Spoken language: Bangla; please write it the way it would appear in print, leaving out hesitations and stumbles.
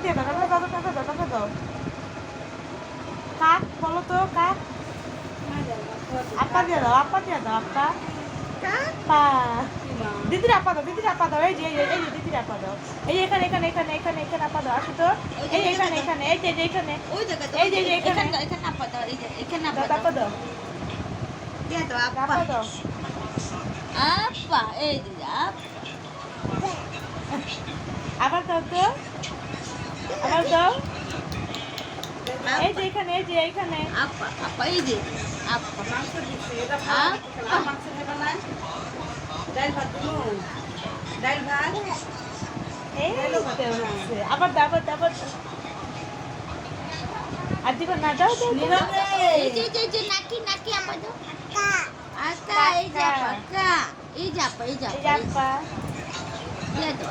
দিয়ে দাও, টাকা দাও। কাক বলো তো, কাক। আপা দিয়ে দাও, আপা। পা। দিদির আপা দাও, এই যে দিদির আপা দাও। এই এখানে আপা দাও, আসো তো। এই এখানে, এই যে এখানে। এই যে এখানে আপা দাও, এই যে এখানে আপা দাও। দিয়ে দাও আপা দাও। আপা, এই যে আবার দাও তো, আবার দাও। এই যে এখানে, এইখানে। আপা, এই যে আপা। এই তো হচ্ছে। আবার দাও। আর দিবা না, দাও। এই যে নাকি আপা দাও। আকা, এই যে আপা, এই যে আপা, এই যে আপা। দিয়ে দাও।